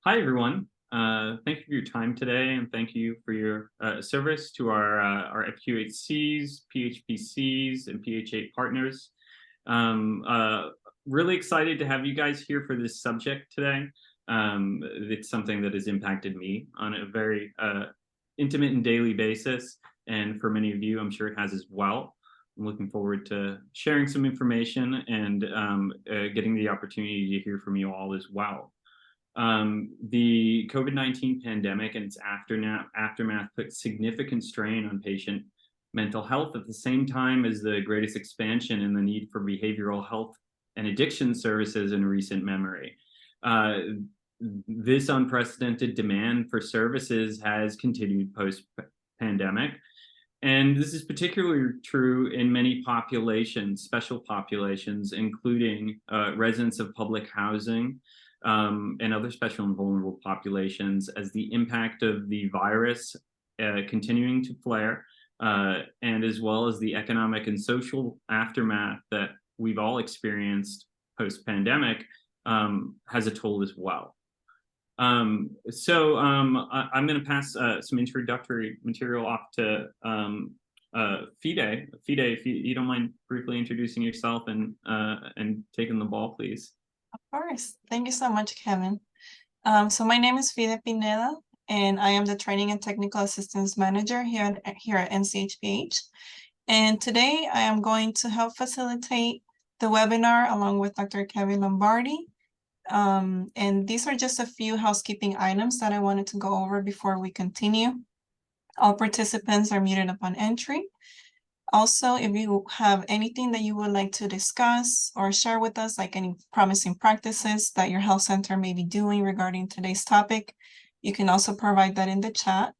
Hi, everyone. Thank you for your time today, and thank you for your service to our FQHCs, PHPCs, and PH8 partners. Um, uh, really excited to have you guys here for this subject today. It's something that has impacted me on a very intimate and daily basis, and for many of you, I'm sure it has as well. I'm looking forward to sharing some information and getting the opportunity to hear from you all as well. The COVID-19 pandemic and its aftermath put significant strain on patient mental health at the same time as the greatest expansion in the need for behavioral health and addiction services in recent memory. Uh, this unprecedented demand for services has continued post-pandemic, and this is particularly true in many populations, special populations, including residents of public housing, and other special and vulnerable populations, as the impact of the virus continuing to flare, and as well as the economic and social aftermath that we've all experienced post-pandemic has a toll as well. I'm going to pass some introductory material off to Fide. Fide, if you don't mind briefly introducing yourself and taking the ball, please. Of course. Thank you so much, Kevin. So my name is Fide Pineda, and I am the Training and Technical Assistance Manager here at NCHPH. And today I am going to help facilitate the webinar along with Dr. Kevin Lombardi. And these are just a few housekeeping items that I wanted to go over before we continue. All participants are muted upon entry. Also, if you have anything that you would like to discuss or share with us, like any promising practices that your health center may be doing regarding today's topic, you can also provide that in the chat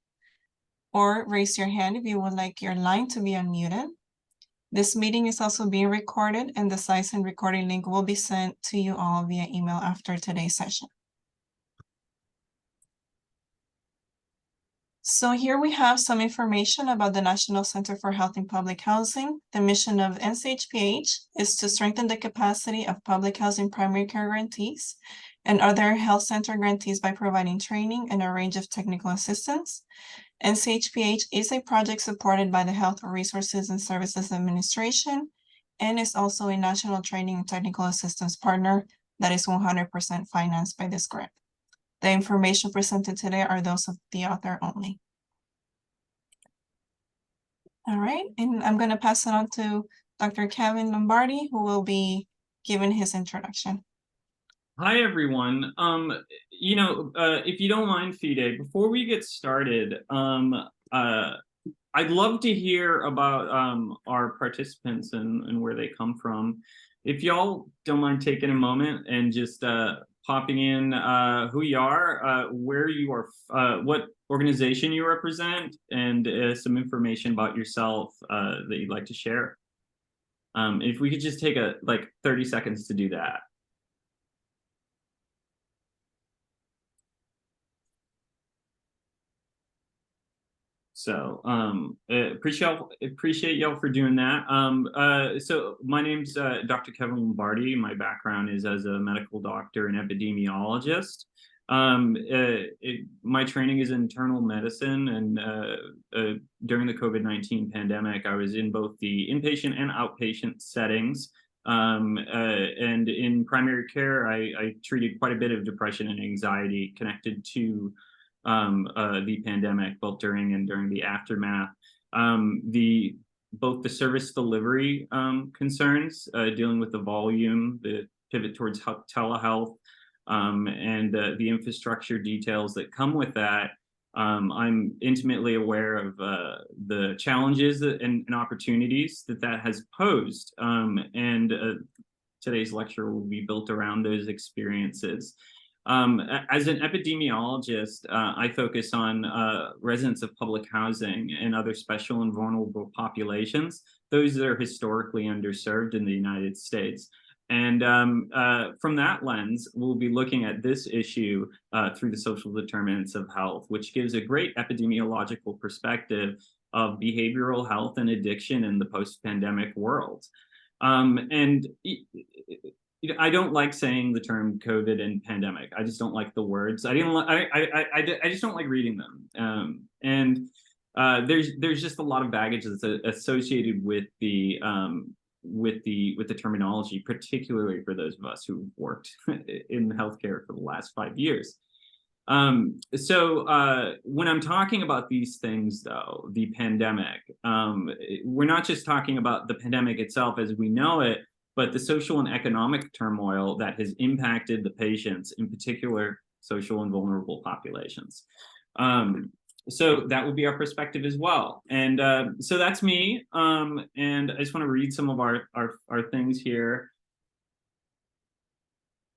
or raise your hand if you would like your line to be unmuted. This meeting is also being recorded, and the slides and recording link will be sent to you all via email after today's session. So here we have some information about the National Center for Health in Public Housing. The mission of NCHPH is to strengthen the capacity of public housing primary care grantees and other health center grantees by providing training and a range of technical assistance. NCHPH is a project supported by the Health Resources and Services Administration and is also a national training and technical assistance partner that is 100% financed by this grant. The information presented today are those of the author only. All right, and I'm going to pass it on to Dr. Kevin Lombardi, who will be giving his introduction. Hi, everyone. If you don't mind, Fide, before we get started, I'd love to hear about our participants and where they come from. If y'all don't mind taking a moment and just popping in who you are, where you are, what organization you represent, and some information about yourself that you'd like to share. If we could just take 30 seconds to do that. So appreciate y'all for doing that. So my name's Dr. Kevin Lombardi. My background is as a medical doctor and epidemiologist. My training is internal medicine, and during the COVID-19 pandemic, I was in both the inpatient and outpatient settings. And in primary care, I treated quite a bit of depression and anxiety connected to the pandemic, both during and during the aftermath. Both the service delivery concerns, dealing with the volume, the pivot towards telehealth, and the infrastructure details that come with that. I'm intimately aware of the challenges and opportunities that has posed, and today's lecture will be built around those experiences. As an epidemiologist, I focus on residents of public housing and other special and vulnerable populations, those that are historically underserved in the United States. And from that lens, we'll be looking at this issue through the social determinants of health, which gives a great epidemiological perspective of behavioral health and addiction in the post-pandemic world. I don't like saying the term COVID and pandemic. I just don't like the words. I just don't like reading them. There's just a lot of baggage that's associated with the terminology, particularly for those of us who've worked in healthcare for the last 5 years. When I'm talking about these things, though, the pandemic, we're not just talking about the pandemic itself as we know it, but the social and economic turmoil that has impacted the patients, in particular, social and vulnerable populations. So that would be our perspective as well. And so that's me. And I just want to read some of our things here.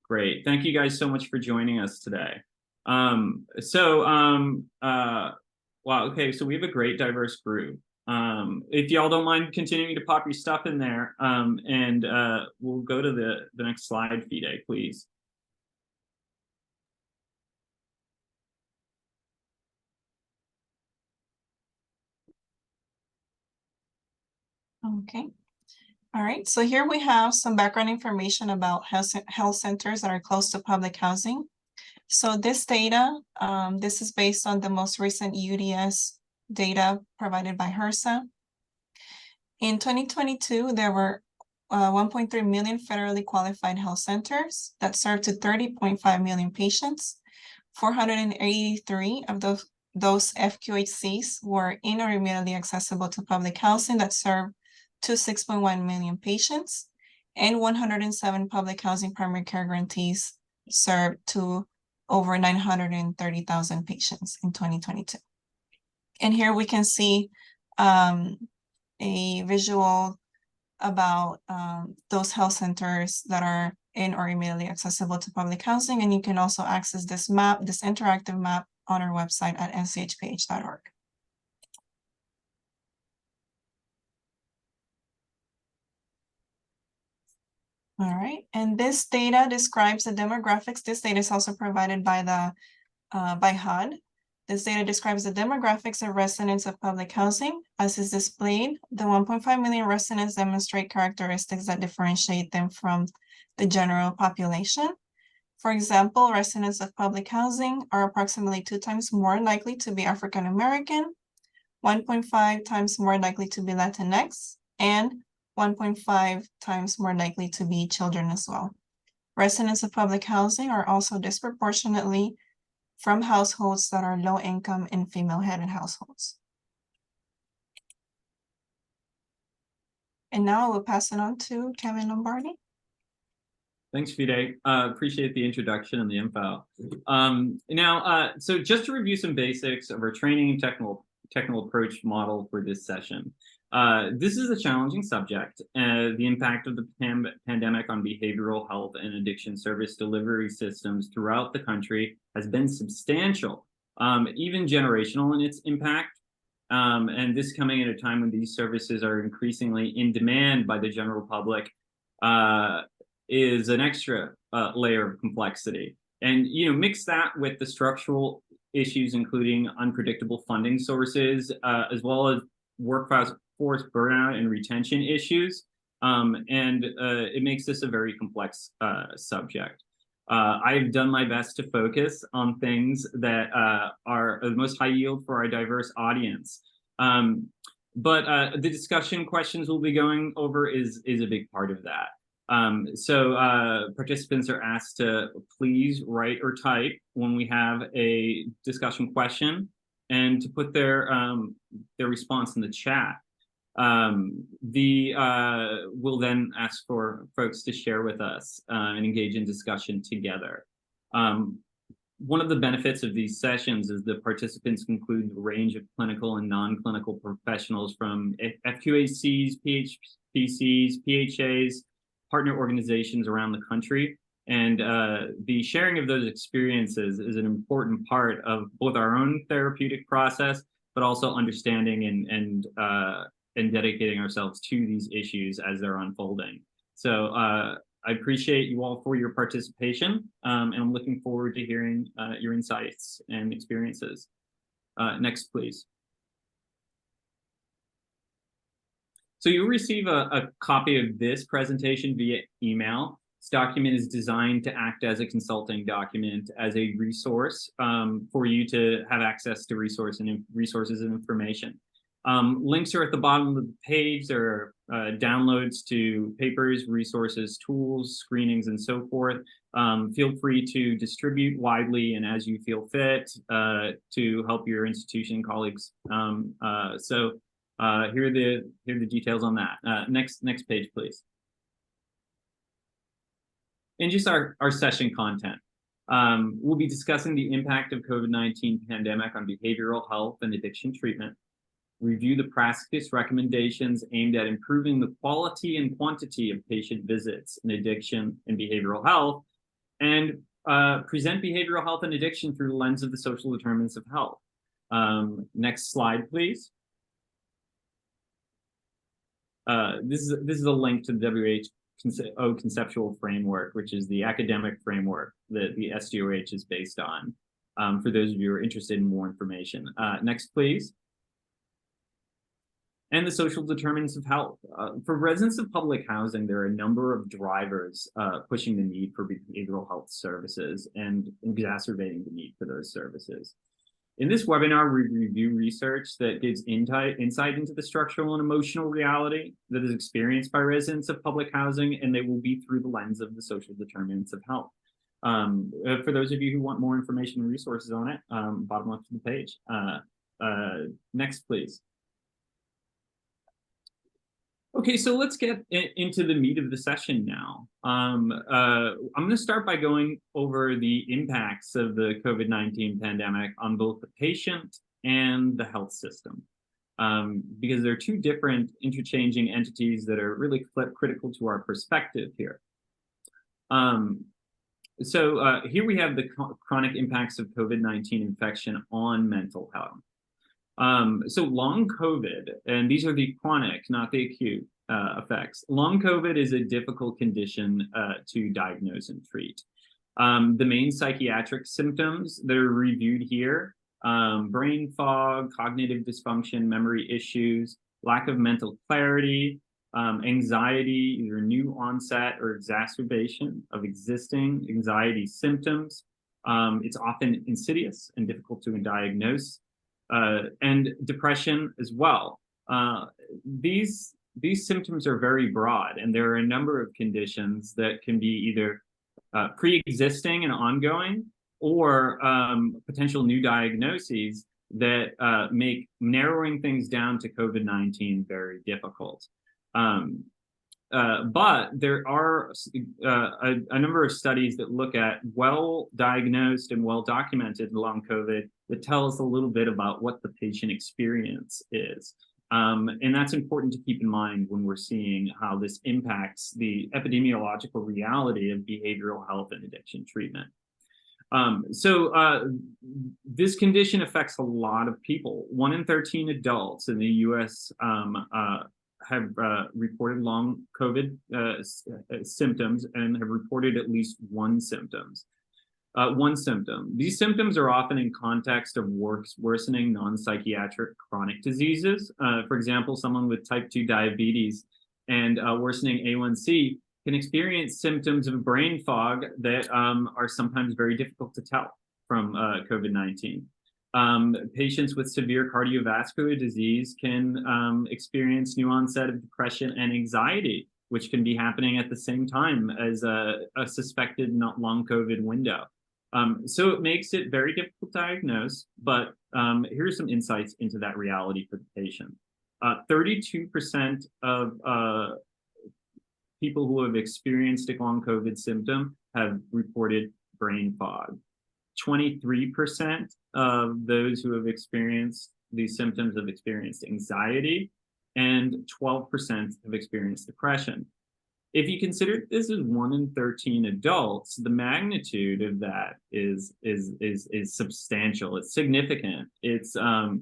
Great. Thank you guys so much for joining us today. Wow, okay, so we have a great diverse group. If y'all don't mind continuing to pop your stuff in there, we'll go to the next slide, Fide, please. Okay. All right, so here we have some background information about health centers that are close to public housing. So this data, this is based on the most recent UDS data provided by HRSA. In 2022, there were 1.3 million federally qualified health centers that served to 30.5 million patients. 483 of those FQHCs were in or immediately accessible to public housing that served to 6.1 million patients, and 107 public housing primary care grantees served to over 930,000 patients in 2022. And here we can see a visual about those health centers that are in or immediately accessible to public housing. And you can also access this map, this interactive map, on our website at nchph.org. All right, and this data describes the demographics. This data is also provided by by HUD. This data describes the demographics of residents of public housing. As is displayed, the 1.5 million residents demonstrate characteristics that differentiate them from the general population. For example, residents of public housing are approximately 2 times more likely to be African American, 1.5 times more likely to be Latinx, and 1.5 times more likely to be children as well. Residents of public housing are also disproportionately from households that are low income and female-headed households. And now I will pass it on to Kevin Lombardi. Thanks, Fide. Appreciate the introduction and the info. So just to review some basics of our training and technical approach model for this session. This is a challenging subject. The impact of the pandemic on behavioral health and addiction service delivery systems throughout the country has been substantial, even generational in its impact. And this coming at a time when these services are increasingly in demand by the general public is an extra layer of complexity. And mix that with the structural issues, including unpredictable funding sources, as well as workforce burnout and retention issues. It makes this a very complex subject. I've done my best to focus on things that are the most high yield for our diverse audience. But the discussion questions we'll be going over is a big part of that. Participants are asked to please write or type when we have a discussion question, and to put their response in the chat. We'll then ask for folks to share with us and engage in discussion together. One of the benefits of these sessions is that participants include a range of clinical and non-clinical professionals from FQHCs, PHPCs, PHAs, partner organizations around the country. And the sharing of those experiences is an important part of both our own therapeutic process, but also understanding and dedicating ourselves to these issues as they're unfolding. So I appreciate you all for your participation, and I'm looking forward to hearing your insights and experiences. Next, please. So you'll receive a copy of this presentation via email. This document is designed to act as a consulting document, as a resource for you to have access to resources and information. Links are at the bottom of the page. There are downloads to papers, resources, tools, screenings, and so forth. Feel free to distribute widely and as you feel fit to help your institution colleagues. Here are the details on that. Next page, please. And just our session content. We'll be discussing the impact of COVID-19 pandemic on behavioral health and addiction treatment, review the practice recommendations aimed at improving the quality and quantity of patient visits in addiction and behavioral health, and present behavioral health and addiction through the lens of the social determinants of health. Next slide, please. This is a link to the WHO conceptual framework, which is the academic framework that the SDOH is based on, for those of you who are interested in more information. Next, please. And the social determinants of health. For residents of public housing, there are a number of drivers pushing the need for behavioral health services and exacerbating the need for those services. In this webinar, we review research that gives insight into the structural and emotional reality that is experienced by residents of public housing, and they will be through the lens of the social determinants of health. For those of you who want more information and resources on it, bottom left of the page. Next, please. Okay, so let's get into the meat of the session now. I'm going to start by going over the impacts of the COVID-19 pandemic on both the patient and the health system, because they're two different interchanging entities that are really critical to our perspective here. Here we have the chronic impacts of COVID-19 infection on mental health. So long COVID, and these are the chronic, not the acute effects. Long COVID is a difficult condition to diagnose and treat. The main psychiatric symptoms that are reviewed here, brain fog, cognitive dysfunction, memory issues, lack of mental clarity, anxiety, either new onset or exacerbation of existing anxiety symptoms. It's often insidious and difficult to diagnose. And depression as well. These symptoms are very broad, and there are a number of conditions that can be either pre-existing and ongoing, or potential new diagnoses that make narrowing things down to COVID-19 very difficult. But there are a number of studies that look at well-diagnosed and well-documented long COVID that tell us a little bit about what the patient experience is. And that's important to keep in mind when we're seeing how this impacts the epidemiological reality of behavioral health and addiction treatment. This condition affects a lot of people. 1 in 13 adults in the US have reported long COVID symptoms and have reported at least one symptom. These symptoms are often in context of worsening non-psychiatric chronic diseases. For example, someone with type 2 diabetes and worsening A1C can experience symptoms of brain fog that are sometimes very difficult to tell from COVID-19. Patients with severe cardiovascular disease can experience new onset of depression and anxiety, which can be happening at the same time as a suspected long COVID window. So it makes it very difficult to diagnose, but here's some insights into that reality for the patient. 32% of people who have experienced a long COVID symptom have reported brain fog. 23% of those who have experienced these symptoms have experienced anxiety, and 12% have experienced depression. If you consider this is 1 in 13 adults, the magnitude of that is substantial. It's significant. It's the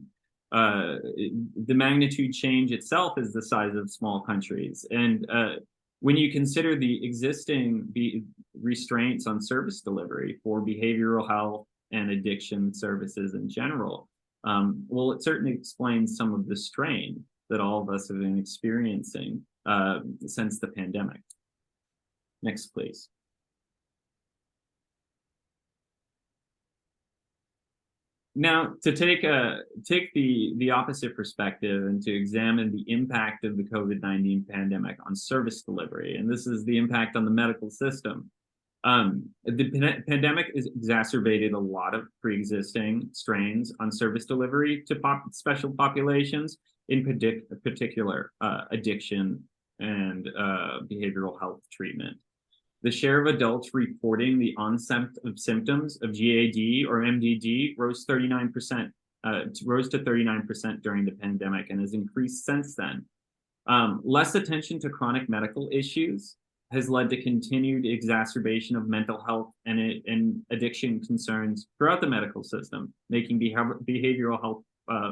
magnitude change itself is the size of small countries. And when you consider the existing restraints on service delivery for behavioral health and addiction services in general, well, it certainly explains some of the strain that all of us have been experiencing since the pandemic. Next, please. Now, to take the opposite perspective and to examine the impact of the COVID-19 pandemic on service delivery, and this is the impact on the medical system. The pandemic has exacerbated a lot of pre-existing strains on service delivery to special populations, in particular addiction and behavioral health treatment. The share of adults reporting the onset of symptoms of GAD or MDD rose to 39% during the pandemic and has increased since then. Less attention to chronic medical issues has led to continued exacerbation of mental health and addiction concerns throughout the medical system, making behavioral health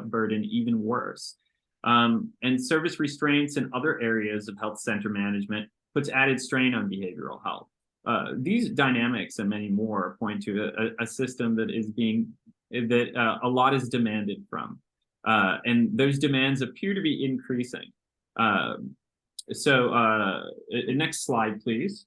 burden even worse. And service restraints in other areas of health center management puts added strain on behavioral health. These dynamics and many more point to a system that a lot is demanded from, and those demands appear to be increasing. Next slide, please.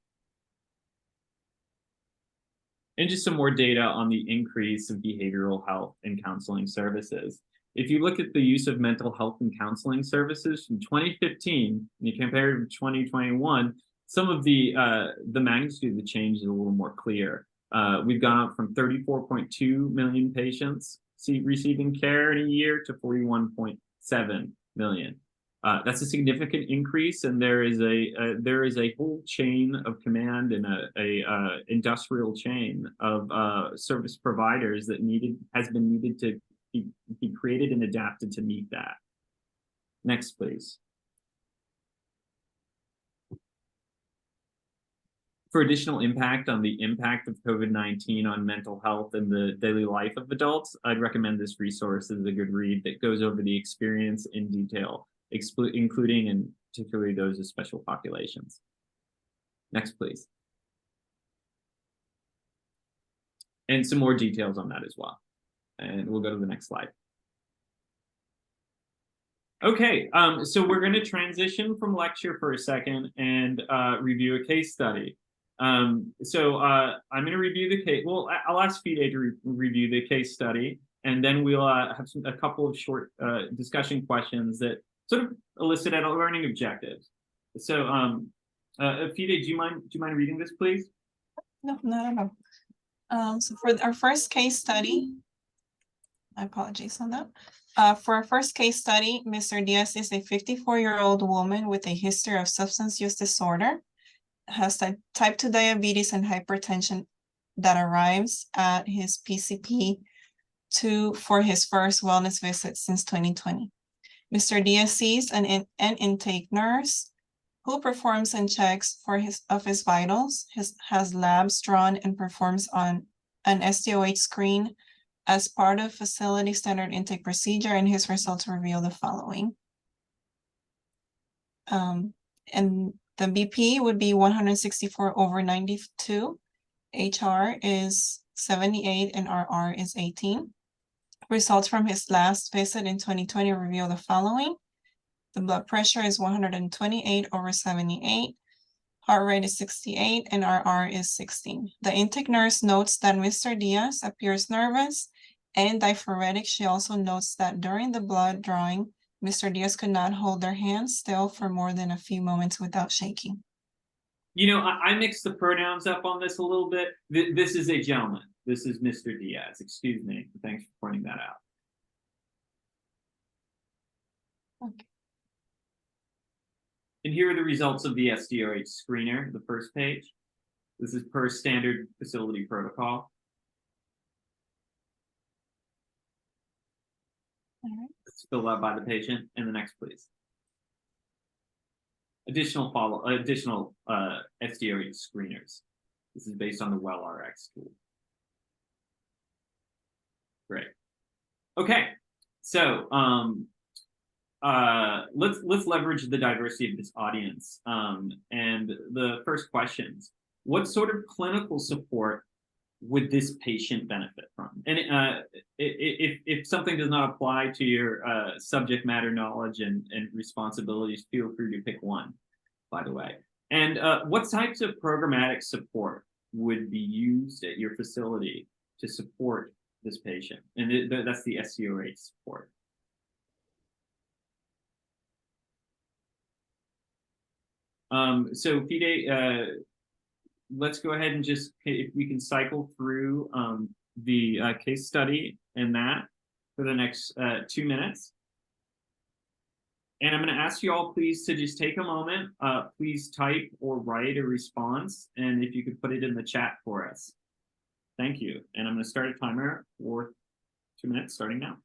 And just some more data on the increase of behavioral health and counseling services. If you look at the use of mental health and counseling services from 2015, and you compare it to 2021, some of the magnitude of the change is a little more clear. We've gone up from 34.2 million patients receiving care in a year to 41.7 million. That's a significant increase, and there is a whole chain of command and a industrial chain of service providers that has been needed to be created and adapted to meet that. Next, please. For additional impact on the impact of COVID-19 on mental health and the daily life of adults, I'd recommend this resource as a good read that goes over the experience in detail, including and particularly those of special populations. Next, please. And some more details on that as well. And we'll go to the next slide. Okay, so we're going to transition from lecture for a second and review a case study. I'm going to review the case. Well, I'll ask FIDE to review the case study, and then we'll have a couple of short discussion questions that sort of elicit at learning objectives. So, FIDE, do you mind reading this, please? No, not at all. So for our first case study, my apologies on that. For our first case study, Mr. Diaz is a 54-year-old woman with a history of substance use disorder, has type 2 diabetes and hypertension that arrives at his PCP for his first wellness visit since 2020. Mr. Diaz sees an intake nurse who performs and checks his vitals, has labs drawn and performs on an SDOH screen as part of facility standard intake procedure, and his results reveal the following. And the BP would be 164/92, HR is 78, and RR is 18. Results from his last visit in 2020 reveal the following. The blood pressure is 128/78, heart rate is 68, and RR is 16. The intake nurse notes that Mr. Diaz appears nervous and diaphoretic. She also notes that during the blood drawing, Mr. Diaz could not hold their hands still for more than a few moments without shaking. You know, I mixed the pronouns up on this a little bit. This is a gentleman. This is Mr. Diaz. Excuse me. Thanks for pointing that out. Okay. And here are the results of the SDOH screener, the first page. This is per standard facility protocol. All right. It's filled out by the patient. And the next, please. Additional SDOH screeners. This is based on the WellRx tool. Great. Okay, so let's leverage the diversity of this audience. And the first questions: what sort of clinical support would this patient benefit from? And if something does not apply to your subject matter knowledge and responsibilities, feel free to pick one, by the way. And what types of programmatic support would be used at your facility to support this patient, and that's the SDOH support. So Fide, let's go ahead and just, if we can cycle through the case study and that for the next 2 minutes. And I'm going to ask you all, please, to just take a moment. Please type or write a response, and if you could put it in the chat for us. Thank you. And I'm going to start a timer for 2 minutes, starting now.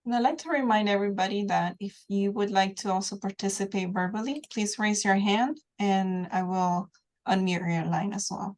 And I'd like to remind everybody that if you would like to also participate verbally, please raise your hand and I will unmute your line as well.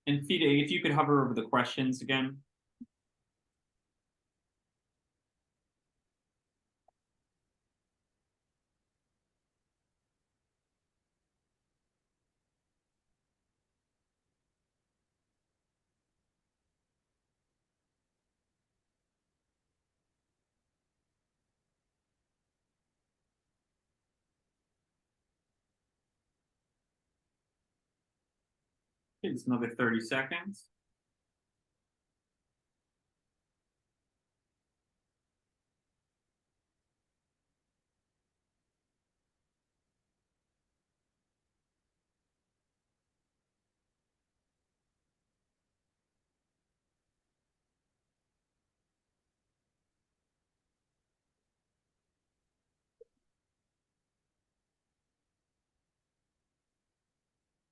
And Fide, if you could hover over the questions again. It's another 30 seconds.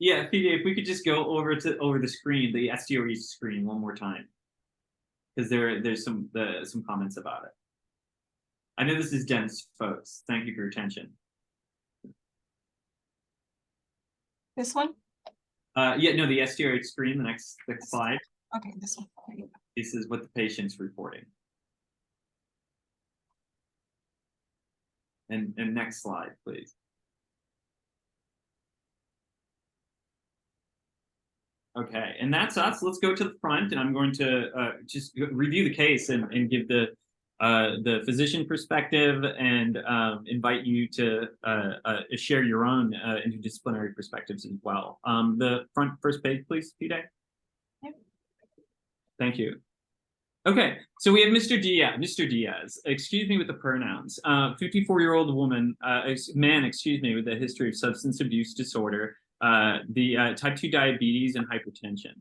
Yeah, Fide, if we could just go over the screen, the SDOH screen, one more time, because there's some comments about it. I know this is dense, folks. Thank you for your attention. This one? Yeah, no, the SDOH screen, the next slide. Okay, this one. This is what the patient's reporting. And next slide, please. Okay, and that's us. Let's go to the front, and I'm going to just review the case and give the physician perspective and invite you to share your own interdisciplinary perspectives as well. The first page, please, Fide. Yep. Thank you. Okay, so we have Mr. Diaz. Mr. Diaz, excuse me with the pronouns. 54-year-old woman, man, excuse me, with a history of substance abuse disorder, the type 2 diabetes and hypertension.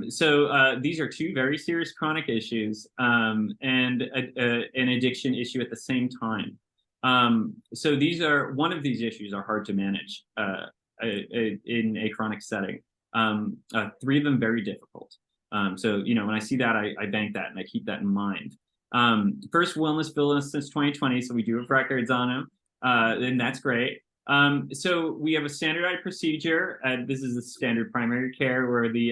So these are two very serious chronic issues and an addiction issue at the same time. So one of these issues are hard to manage in a chronic setting. 3 of them very difficult. So, when I see that, I bank that and I keep that in mind. First wellness bill since 2020, so we do have records on him, and that's great. So we have a standardized procedure. This is the standard primary care where the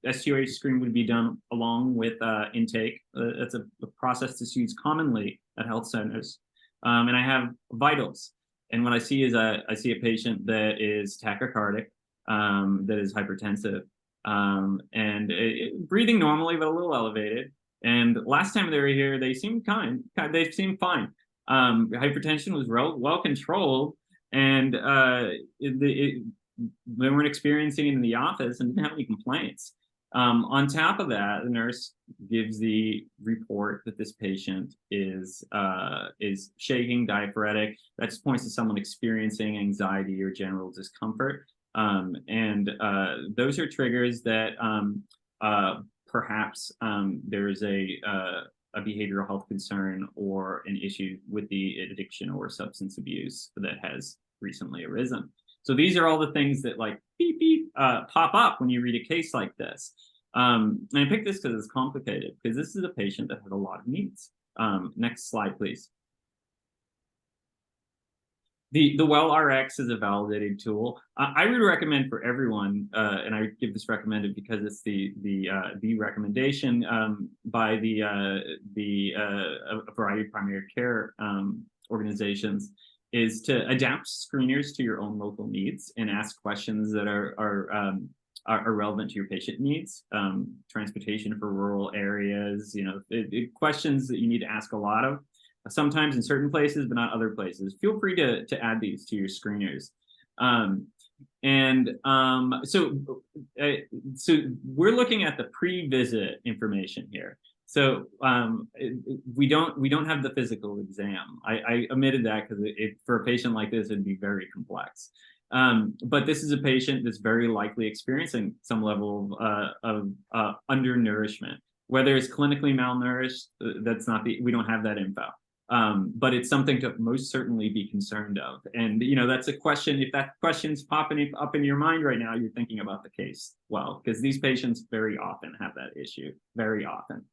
SDOH screen would be done along with intake. That's a process that's used commonly at health centers. And I have vitals. And what I see is I see a patient that is tachycardic, that is hypertensive, and breathing normally, but a little elevated. And last time they were here, they seemed they seemed fine. Hypertension was well controlled, and they weren't experiencing it in the office and didn't have any complaints. On top of that, the nurse gives the report that this patient is shaking, diaphoretic. That just points to someone experiencing anxiety or general discomfort. And those are triggers that perhaps there is a a behavioral health concern or an issue with the addiction or substance abuse that has recently arisen. So these are all the things that like beep, beep, pop up when you read a case like this. And I picked this because it's complicated, because this is a patient that has a lot of needs. Next slide, please. The WellRx is a validated tool. I would recommend for everyone, and I give this recommended because it's the recommendation by a variety of primary care organizations, is to adapt screeners to your own local needs and ask questions that are relevant to your patient needs. Transportation for rural areas, questions that you need to ask a lot of. Sometimes in certain places, but not other places. Feel free to add these to your screeners. So we're looking at the pre-visit information here. So we don't have the physical exam. I omitted that because for a patient like this, it'd be very complex. But this is a patient that's very likely experiencing some level of undernourishment. Whether it's clinically malnourished, we don't have that info. But it's something to most certainly be concerned of. And, that's a question, if that question's popping up in your mind right now, you're thinking about the case well, because these patients very often have that issue, very often.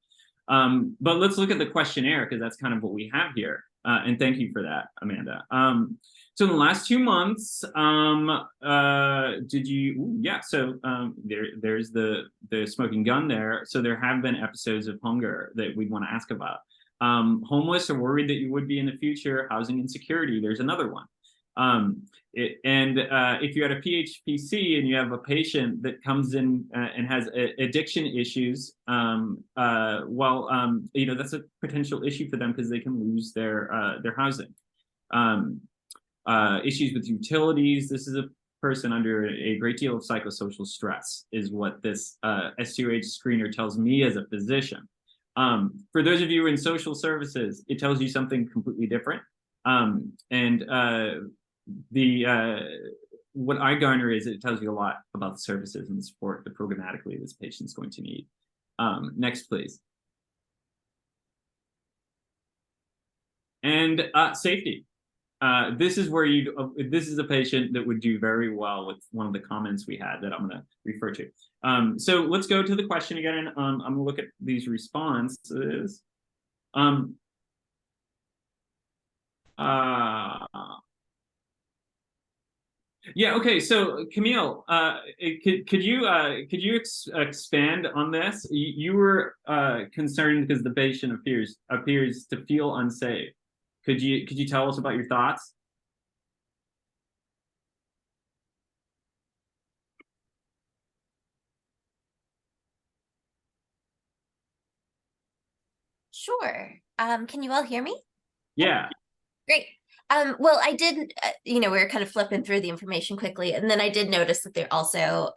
But let's look at the questionnaire, because that's kind of what we have here. And thank you for that, Amanda. So in the last 2 months, there's the smoking gun there. So there have been episodes of hunger that we want to ask about. Homeless or worried that you would be in the future. Housing insecurity, there's another one. If you had a PHPC and you have a patient that comes in and has addiction issues, that's a potential issue for them because they can lose their housing. Issues with utilities. This is a person under a great deal of psychosocial stress, is what this SDOH screener tells me as a physician. For those of you in social services, it tells you something completely different. What I garner is it tells you a lot about the services and the support that programmatically this patient's going to need. Next, please. And safety. This is where this is a patient that would do very well with one of the comments we had that I'm going to refer to. So let's go to the question again. I'm going to look at these responses. Yeah. Okay. So Camille, could you expand on this? You were concerned because the patient appears to feel unsafe. Could you tell us about your thoughts? Sure. Can you all hear me? Yeah. Great. Well, I did, we were kind of flipping through the information quickly, and then I did notice that they're also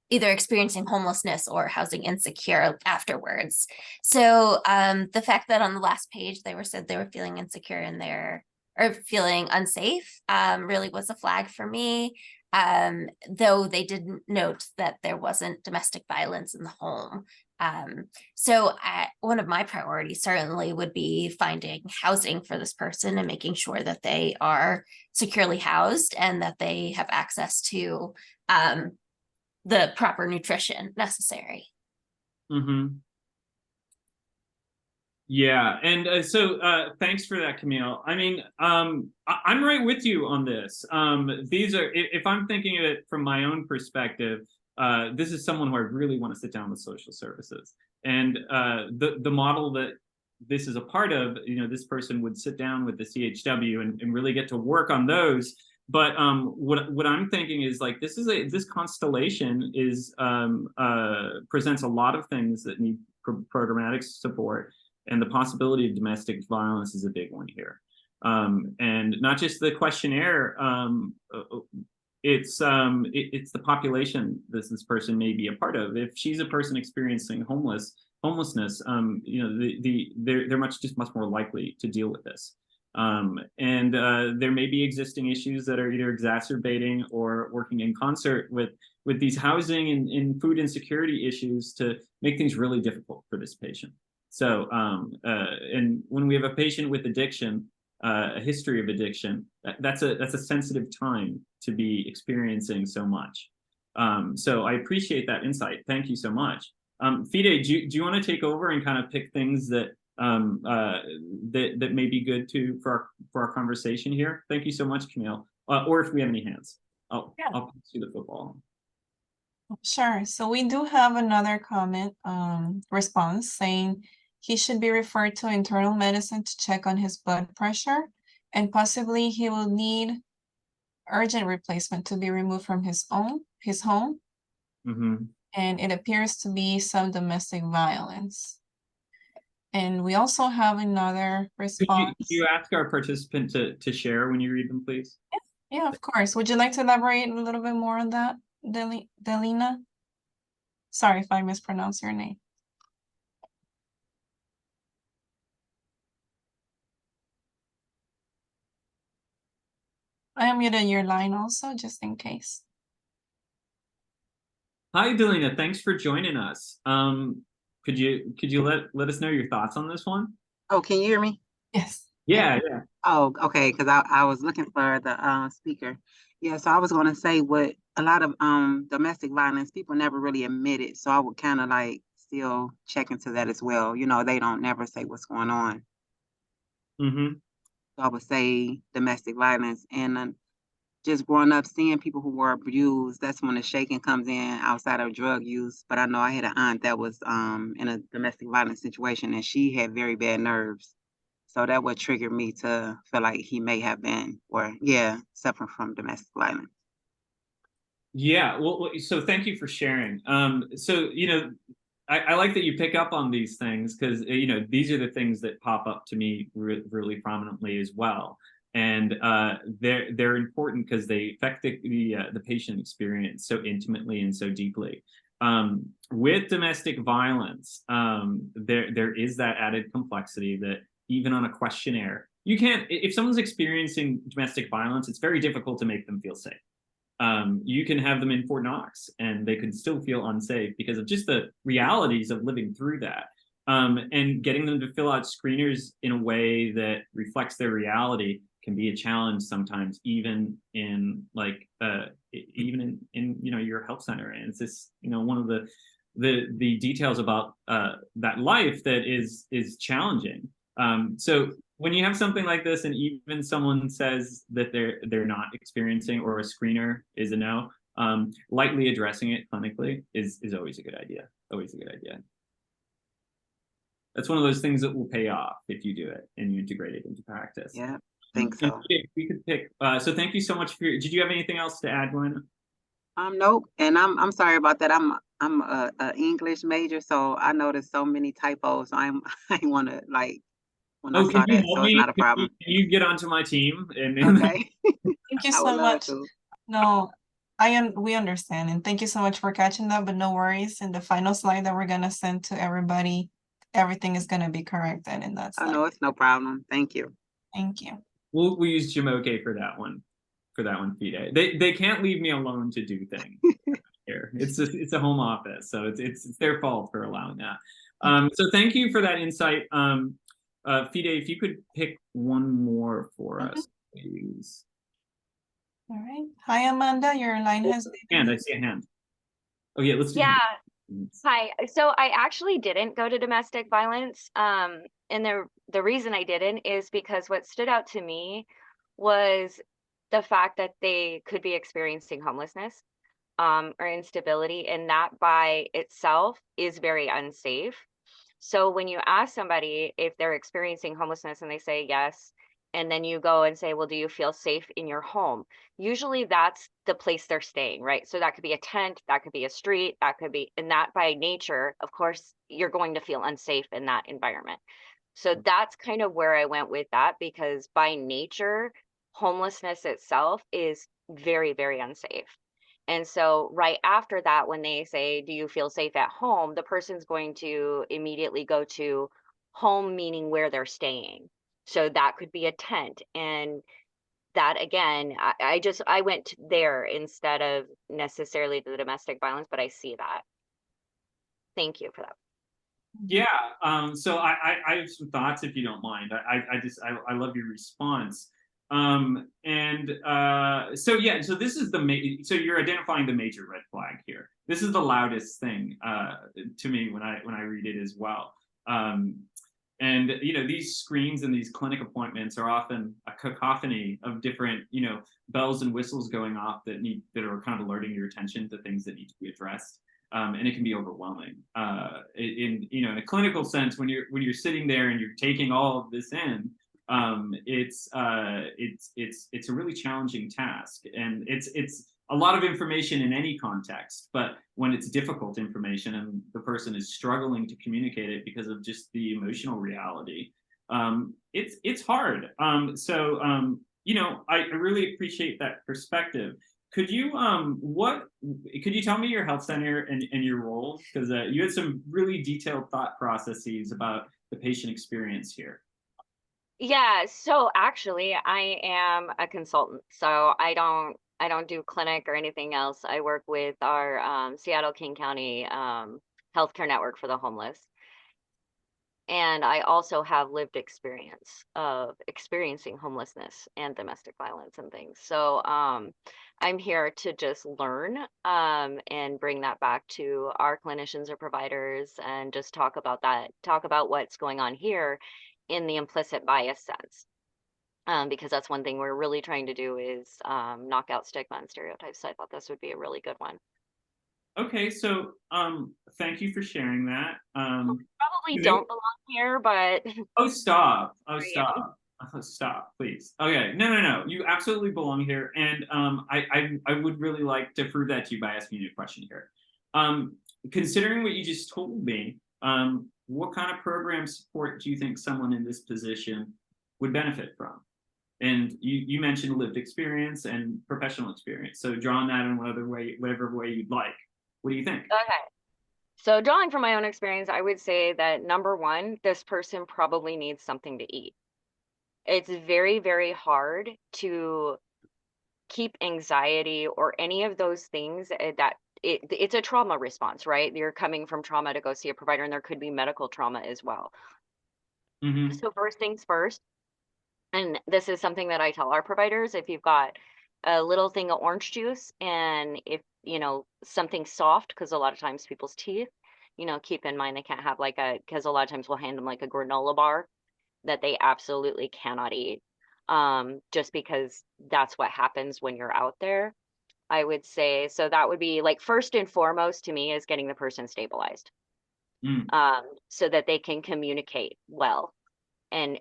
either experiencing homelessness or housing insecure afterwards. So the fact that on the last page they said they were feeling insecure or feeling unsafe really was a flag for me. Though they didn't note that there wasn't domestic violence in the home. So one of my priorities certainly would be finding housing for this person and making sure that they are securely housed and that they have access to the proper nutrition necessary. Mm-hmm. Yeah, and so thanks for that, Camille. I mean, I'm right with you on this. These are, if I'm thinking of it from my own perspective, this is someone who I really want to sit down with social services. And the model that this is a part of, this person would sit down with the CHW and really get to work on those. But what I'm thinking is like this constellation presents a lot of things that need programmatic support, and the possibility of domestic violence is a big one here. And not just the questionnaire, it's the population this person may be a part of. If she's a person experiencing homelessness, they're much more likely to deal with this. And there may be existing issues that are either exacerbating or working in concert with these housing and food insecurity issues to make things really difficult for this patient. So, and when we have a patient with addiction, a history of addiction, that's a sensitive time to be experiencing so much. So I appreciate that insight. Thank you so much. Fide, do you want to take over and kind of pick things that that may be good for our conversation here? Thank you so much, Camille. Or if we have any hands, I'll pass you the football. Sure. So we do have another comment response saying he should be referred to internal medicine to check on his blood pressure, and possibly he will need urgent replacement to be removed from his home. Mm-hmm. And it appears to be some domestic violence. And we also have another response. Could you ask our participant to share when you read them, please? Yeah, of course. Would you like to elaborate a little bit more on that, Delina? Sorry if I mispronounced your name. I am muted your line also, just in case. Hi, Delina. Thanks for joining us. Could you let us know your thoughts on this one? Oh, can you hear me? Yes. Yeah. Oh, okay, because I was looking for the speaker. Yeah, so I was gonna say what a lot of domestic violence, people never really admit it. So I would kind of like still check into that as well. You know, they don't never say what's going on. Mm-hmm. So I would say domestic violence, and just growing up seeing people who were abused, that's when the shaking comes in outside of drug use. But I know I had an aunt that was in a domestic violence situation, and she had very bad nerves. So that would trigger me to feel like he may have been, or suffering from domestic violence. Yeah. Well, so thank you for sharing. So I like that you pick up on these things because these are the things that pop up to me really prominently as well, and they're important because they affect the patient experience so intimately and so deeply. With domestic violence, there is that added complexity that even on a questionnaire, you can't. If someone's experiencing domestic violence, it's very difficult to make them feel safe. You can have them in Fort Knox and they could still feel unsafe because of just the realities of living through that. And getting them to fill out screeners in a way that reflects their reality can be a challenge sometimes, even in your health center. And it's just one of the details about that life that is challenging. So when you have something like this and even someone says that they're not experiencing, or a screener is a no, lightly addressing it clinically is always a good idea. Always a good idea. That's one of those things that will pay off if you do it and you integrate it into practice. Yeah, I think so. If we could pick, so thank you so much for did you have anything else to add, Glenn? Nope. And I'm sorry about that. I'm a English major, so I noticed so many typos. So I want to when I saw that, so it's not a problem. Can you get onto my team? Okay. Thank you so much. No, we understand, and thank you so much for catching that, but no worries. In the final slide that we're gonna send to everybody, everything is gonna be corrected in that slide. Oh no, it's no problem. Thank you. Thank you. We'll use Jamoke for that one. Fide. They can't leave me alone to do things here. It's a home office, so it's their fault for allowing that. So thank you for that insight. Fide, if you could pick one more for us, please. All right. Hi, Amanda. Your line has been. I see a hand. Oh yeah, let's do Hi. So I actually didn't go to domestic violence. And the reason I didn't is because what stood out to me was the fact that they could be experiencing homelessness or instability, and that by itself is very unsafe. So when you ask somebody if they're experiencing homelessness and they say yes, and then you go and say, well, do you feel safe in your home? Usually that's the place they're staying, right? So that could be a tent, that could be a street, that could be, and that by nature, of course, you're going to feel unsafe in that environment. So that's kind of where I went with that, because by nature, homelessness itself is very, very unsafe. And so right after that, when they say, do you feel safe at home? The person's going to immediately go to home, meaning where they're staying. So that could be a tent. And that again, I went there instead of necessarily the domestic violence, but I see that. Thank you for that. Yeah. So I have some thoughts if you don't mind. I love your response. So yeah, so this is so you're identifying the major red flag here. This is the loudest thing to me when I read it as well. Um, and these screens and these clinic appointments are often a cacophony of different bells and whistles going off that are kind of alerting your attention to things that need to be addressed. And it can be overwhelming. In a clinical sense, when you're sitting there and you're taking all of this in, it's a really challenging task, and it's a lot of information in any context. But when it's difficult information and the person is struggling to communicate it because of just the emotional reality, it's hard. I really appreciate that perspective. Could you tell me your health center and your role? Because you had some really detailed thought processes about the patient experience here. Yeah, so actually I am a consultant. So I don't do clinic or anything else. I work with our Seattle King County healthcare network for the homeless. And I also have lived experience of experiencing homelessness and domestic violence and things. So I'm here to just learn and bring that back to our clinicians or providers and just talk about what's going on here in the implicit bias sense. Because that's one thing we're really trying to do is knock out stigma and stereotypes. So I thought this would be a really good one. Okay, so thank you for sharing that. Probably Is don't belong here, but Oh, stop. Oh, here I am. stop. Oh, stop, please. Okay. No. You absolutely belong here. And I would really like to prove that to you by asking you a question here. Considering what you just told me, what kind of program support do you think someone in this position would benefit from? And you mentioned lived experience and professional experience. So draw on that in whatever way you'd like. What do you think? Okay. So drawing from my own experience, I would say that number one, this person probably needs something to eat. It's very, very hard to keep anxiety or any of those things that it's a trauma response, right? You're coming from trauma to go see a provider, and there could be medical trauma as well. Mm-hmm. So first things first, and this is something that I tell our providers, if you've got a little thing of orange juice and if, something soft, because a lot of times people's teeth, keep in mind they can't have because a lot of times we'll hand them like a granola bar that they absolutely cannot eat. Just because that's what happens when you're out there. I would say, so that would be like first and foremost to me is getting the person stabilized, Mm. so that they can communicate well and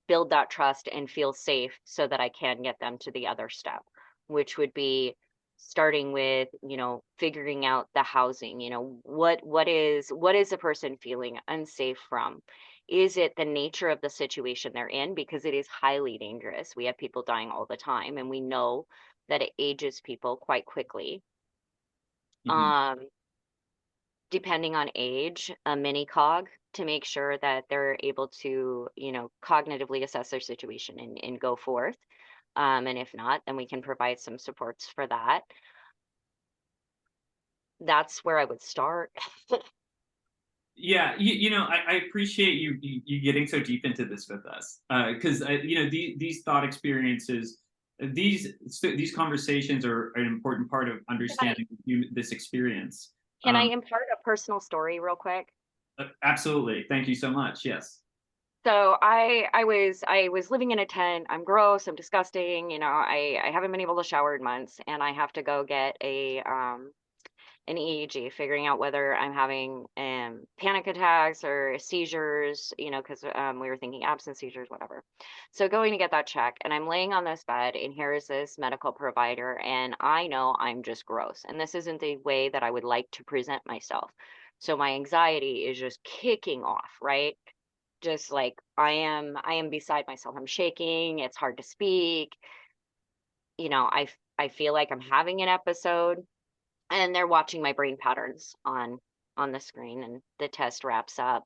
build that trust and feel safe so that I can get them to the other step, which would be starting with, figuring out the housing, what is the person feeling unsafe from? Is it the nature of the situation they're in? Because it is highly dangerous. We have people dying all the time, and we know that it ages people quite quickly. Mm-hmm. Um, Depending on age, a mini cog to make sure that they're able to, cognitively assess their situation and go forth. And if not, then we can provide some supports for that. That's where I would start. Yeah, I appreciate you getting so deep into this with us, because these thought experiences, these conversations are an important part of Can I, understanding this experience. can I impart a personal story real quick? Absolutely, thank you so much. Yes. So I was living in a tent. I'm gross. I'm disgusting. I haven't been able to shower in months, and I have to go get an EEG, figuring out whether I'm having panic attacks or seizures, because we were thinking absence seizures, whatever. So going to get that check, and I'm laying on this bed, and here is this medical provider, and I know I'm just gross, and this isn't the way that I would like to present myself. So my anxiety is just kicking off, right? Just like I am beside myself. I'm shaking. It's hard to speak. I feel like I'm having an episode, and they're watching my brain patterns on the screen, and the test wraps up,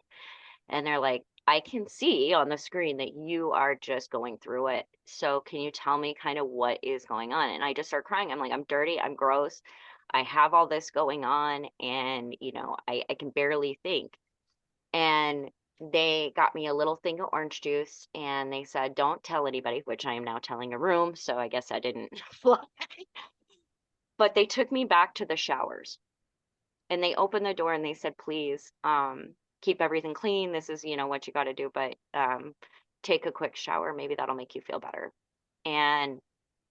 and they're like, I can see on the screen that you are just going through it, so can you tell me kind of what is going on? And I just start crying. I'm like, I'm dirty, I'm gross, I have all this going on, and I can barely think. And they got me a little thing of orange juice and they said, don't tell anybody, which I am now telling a room. So I guess I didn't fly. But they took me back to the showers and they opened the door and they said, please, keep everything clean. This is, what you got to do, but take a quick shower. Maybe that'll make you feel better. And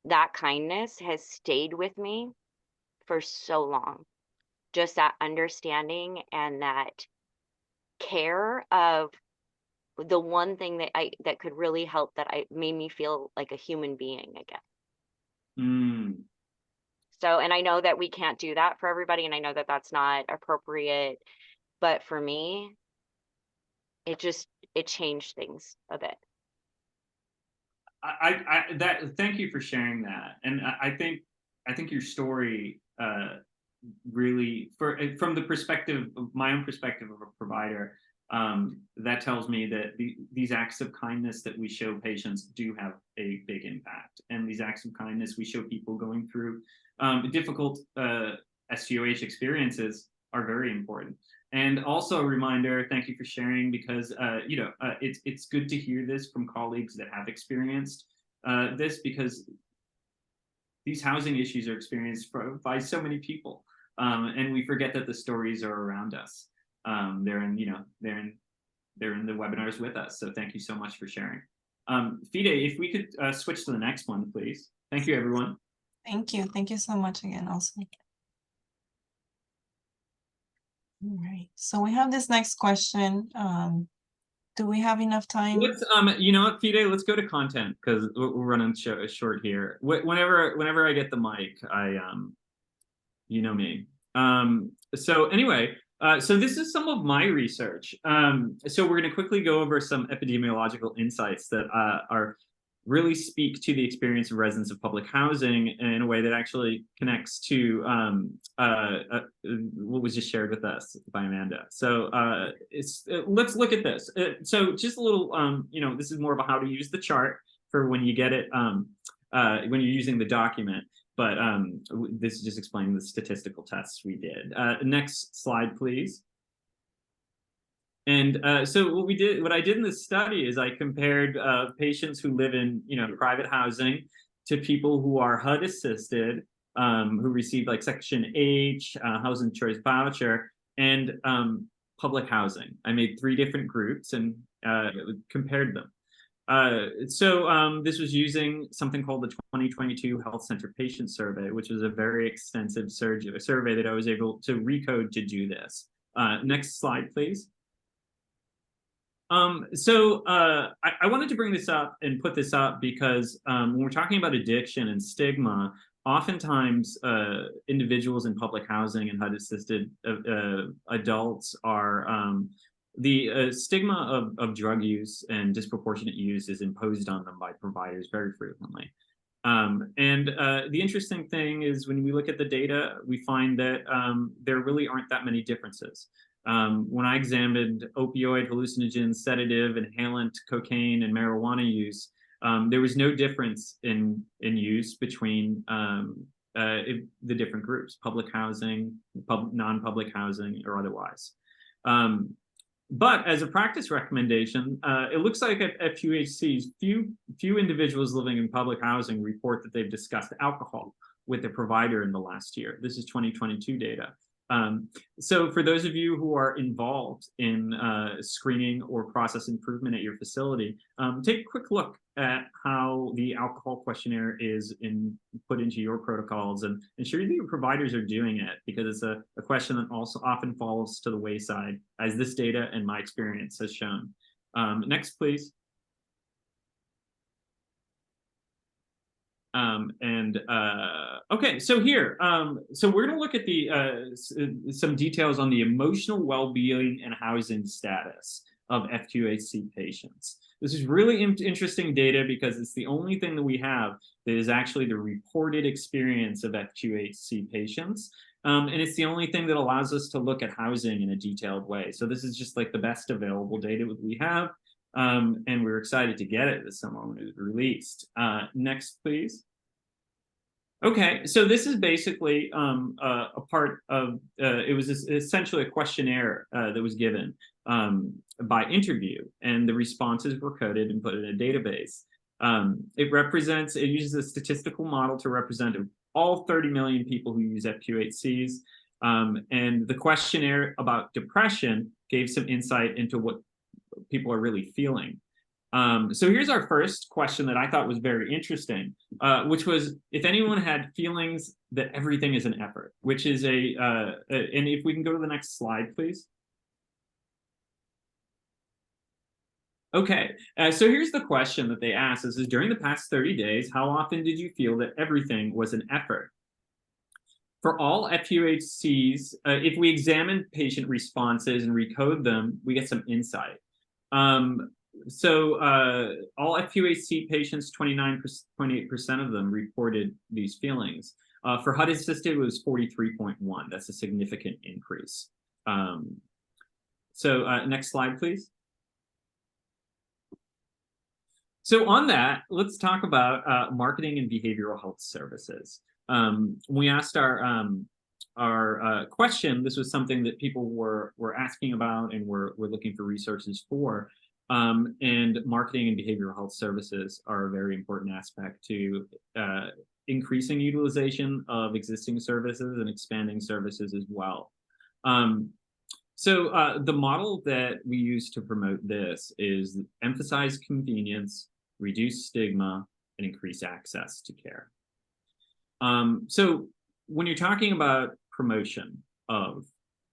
that kindness has stayed with me for so long. Just that understanding and that care of the one thing that could really help, that made me feel like a human being again. Mm. So, and I know that we can't do that for everybody, and I know that that's not appropriate, but for me, it changed things a bit. Thank you for sharing that. And I think your story really, from the perspective of my own perspective of a provider, that tells me that these acts of kindness that we show patients do have a big impact. And these acts of kindness we show people going through difficult SDOH experiences are very important. And also a reminder, thank you for sharing, because it's good to hear this from colleagues that have experienced this, because these housing issues are experienced by so many people, and we forget that the stories are around us. They're in the webinars with us. So thank you so much for sharing. Fide, if we could switch to the next one, please. Thank you, everyone. Thank you. Thank you so much again also. All right. So we have this next question. Do we have enough time? Let's you know what, Fide, let's go to content, because we're running short here. Whenever I get the mic, you know me. So anyway, so this is some of my research. So we're going to quickly go over some epidemiological insights that are really speak to the experience of residents of public housing in a way that actually connects to what was just shared with us by Amanda. So let's look at this. So just a little, this is more of a how to use the chart for when you get it, when you're using the document. But this is just explaining the statistical tests we did. Next slide, please. And so what I did in this study is I compared patients who live in private housing to people who are HUD assisted, who receive like Section H, housing choice voucher, and public housing. I made 3 different groups and compared them. So this was using something called the 2022 Health Center Patient Survey, which was a very extensive survey that I was able to recode to do this. Next slide, please. So I wanted to bring this up and put this up because when we're talking about addiction and stigma, oftentimes individuals in public housing and HUD-assisted adults are the stigma of drug use and disproportionate use is imposed on them by providers very frequently. And the interesting thing is when we look at the data, we find that there really aren't that many differences. When I examined opioid, hallucinogen, sedative, inhalant, cocaine, and marijuana use, there was no difference in use between the different groups, public housing, non-public housing, or otherwise. But as a practice recommendation, it looks like at FQHCs, few individuals living in public housing report that they've discussed alcohol with their provider in the last year. This is 2022 data. So for those of you who are involved in screening or process improvement at your facility, take a quick look at how the alcohol questionnaire is put into your protocols and ensure that your providers are doing it, because it's a question that also often falls to the wayside, as this data and my experience has shown. Next, please. Okay, so here, so we're going to look at some details on the emotional well-being and housing status of FQHC patients. This is really interesting data because it's the only thing that we have that is actually the reported experience of FQHC patients. And it's the only thing that allows us to look at housing in a detailed way. So this is just like the best available data that we have. And we're excited to get it this summer when it was released. Next, please. Okay, so this is basically a part of, it was essentially a questionnaire that was given by interview, and the responses were coded and put in a database. It uses a statistical model to represent all 30 million people who use FQHCs. And the questionnaire about depression gave some insight into what people are really feeling. So here's our first question that I thought was very interesting, which was if anyone had feelings that everything is an effort, which is and if we can go to the next slide, please. Okay, so here's the question that they asked. This is during the past 30 days, how often did you feel that everything was an effort? For all FQHCs, if we examine patient responses and recode them, we get some insight. So all FQHC patients, 29.8% of them reported these feelings. For HUD assisted, it was 43.1. That's a significant increase. Next slide, please. So on that, let's talk about marketing and behavioral health services. We asked our question. This was something that people were asking about and were looking for resources for. And marketing and behavioral health services are a very important aspect to increasing utilization of existing services and expanding services as well. The model that we use to promote this is emphasize convenience, reduce stigma, and increase access to care. So when you're talking about promotion of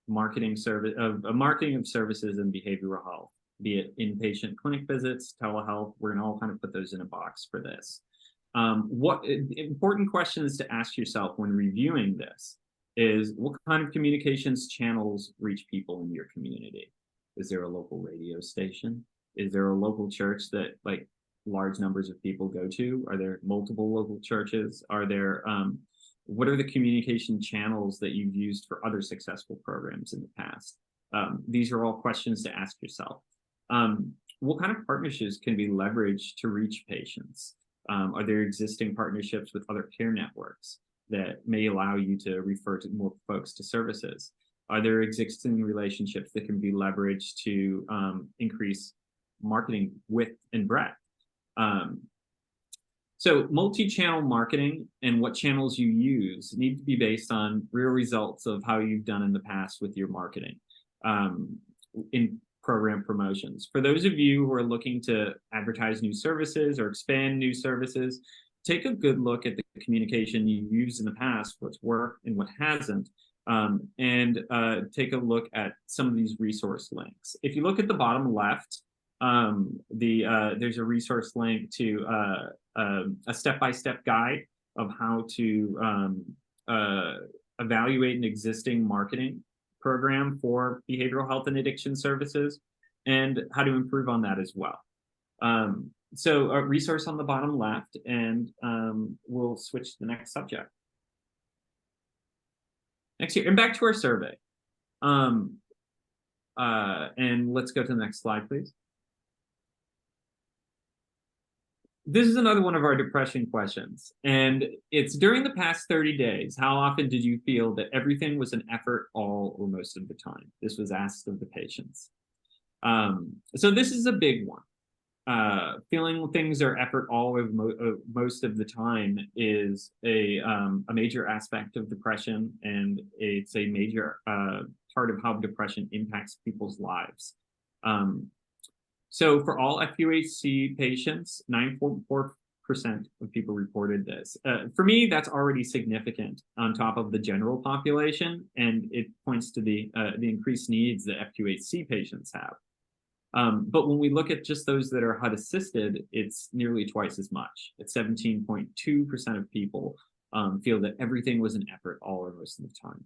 marketing of services and behavioral health, be it inpatient clinic visits, telehealth, we're gonna all kind of put those in a box for this. What important questions to ask yourself when reviewing this is what kind of communications channels reach people in your community? Is there a local radio station? Is there a local church that like large numbers of people go to? Are there multiple local churches? Are there, what are the communication channels that you've used for other successful programs in the past? These are all questions to ask yourself. What kind of partnerships can be leveraged to reach patients? Are there existing partnerships with other care networks that may allow you to refer to more folks to services? Are there existing relationships that can be leveraged to increase marketing width and breadth? So multi-channel marketing and what channels you use need to be based on real results of how you've done in the past with your marketing in program promotions. For those of you who are looking to advertise new services or expand new services, take a good look at the communication you used in the past, what's worked and what hasn't, and take a look at some of these resource links. If you look at the bottom left, there's a resource link to a step-by-step guide of how to evaluate an existing marketing program for behavioral health and addiction services and how to improve on that as well. So a resource on the bottom left, and we'll switch to the next subject. Next year, and back to our survey. And let's go to the next slide, please. This is another one of our depression questions, and it's during the past 30 days, how often did you feel that everything was an effort all or most of the time? This was asked of the patients. So this is a big one. Feeling things are effort all or most of the time is a major aspect of depression, and it's a major part of how depression impacts people's lives. So for all FQHC patients, 9.4% of people reported this. For me, that's already significant on top of the general population, and it points to the increased needs that FQHC patients have. But when we look at just those that are HUD assisted, it's nearly twice as much. It's 17.2% of people feel that everything was an effort all or most of the time.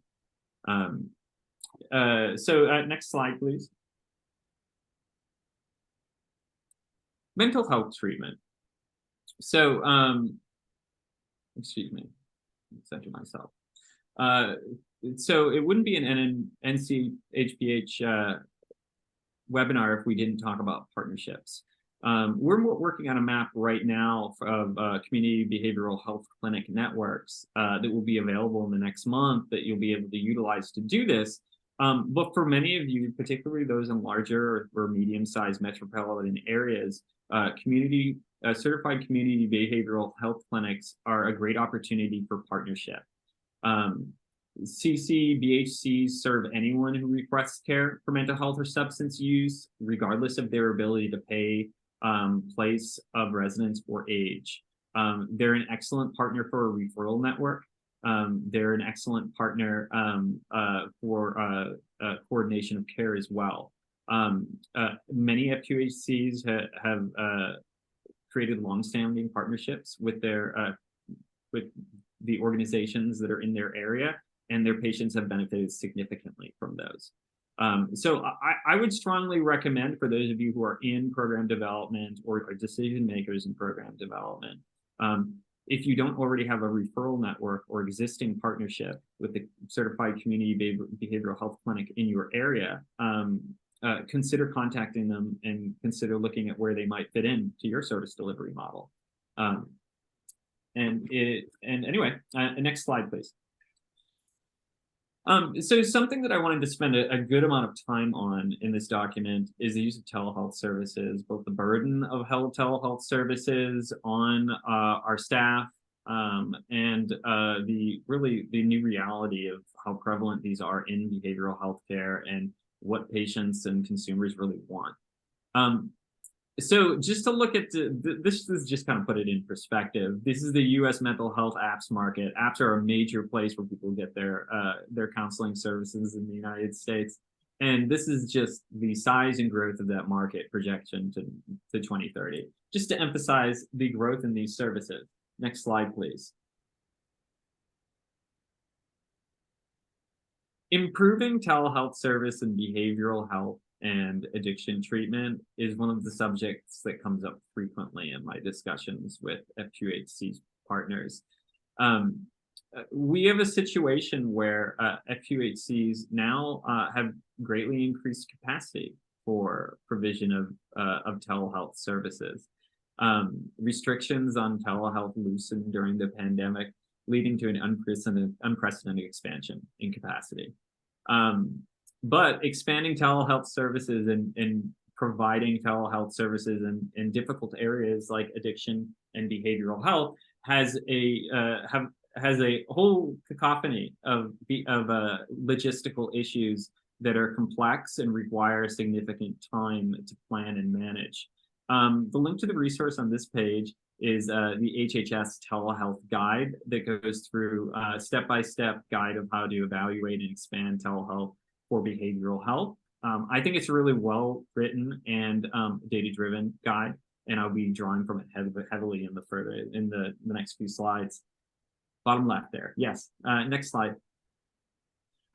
Next slide, please. Mental health treatment. So, excuse me, center myself. So it wouldn't be an NCHPH webinar if we didn't talk about partnerships. We're working on a map right now of community behavioral health clinic networks that will be available in the next month that you'll be able to utilize to do this. But for many of you, particularly those in larger or medium-sized metropolitan areas, certified community behavioral health clinics are a great opportunity for partnership. BHCs serve anyone who requests care for mental health or substance use, regardless of their ability to pay, place of residence, or age. They're an excellent partner for a referral network. They're an excellent partner for coordination of care as well. Many FQHCs have created longstanding partnerships with the organizations that are in their area, and their patients have benefited significantly from those. So I would strongly recommend, for those of you who are in program development or are decision makers in program development, if you don't already have a referral network or existing partnership with the certified community behavioral health clinic in your area, consider contacting them and consider looking at where they might fit in to your service delivery model. Anyway, next slide, please. So something that I wanted to spend a good amount of time on in this document is the use of telehealth services, both the burden of telehealth services on our staff, and the new reality of how prevalent these are in behavioral health care and what patients and consumers really want. So just to look at this is just kind of put it in perspective. This is the U.S. mental health apps market. Apps are a major place where people get their counseling services in the United States, and this is just the size and growth of that market projection to 2030. Just to emphasize the growth in these services. Next slide, please. Improving telehealth service and behavioral health and addiction treatment is one of the subjects that comes up frequently in my discussions with FQHC partners. We have a situation where FQHCs now have greatly increased capacity for provision of telehealth services. Restrictions on telehealth loosened during the pandemic, leading to an unprecedented expansion in capacity. But expanding telehealth services and providing telehealth services in difficult areas like addiction and behavioral health has a whole cacophony of logistical issues that are complex and require significant time to plan and manage. The link to the resource on this page is the HHS telehealth guide that goes through a step-by-step guide of how to evaluate and expand telehealth for behavioral health. I think it's a really well written and data-driven guide, and I'll be drawing from it heavily in the next few slides. Bottom left there, yes. Next slide.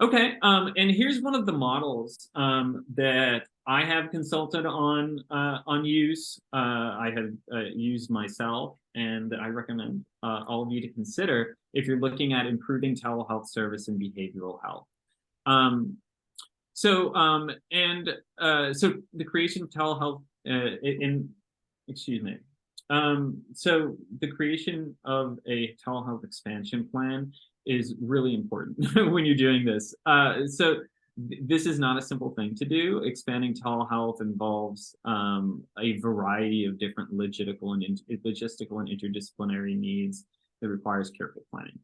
Okay, and here's one of the models that I have consulted on use. I have used myself, and I recommend all of you to consider if you're looking at improving telehealth service and behavioral health. So the creation of telehealth so the creation of a telehealth expansion plan is really important when you're doing this. So this is not a simple thing to do. Expanding telehealth involves a variety of different logistical and interdisciplinary needs that requires careful planning.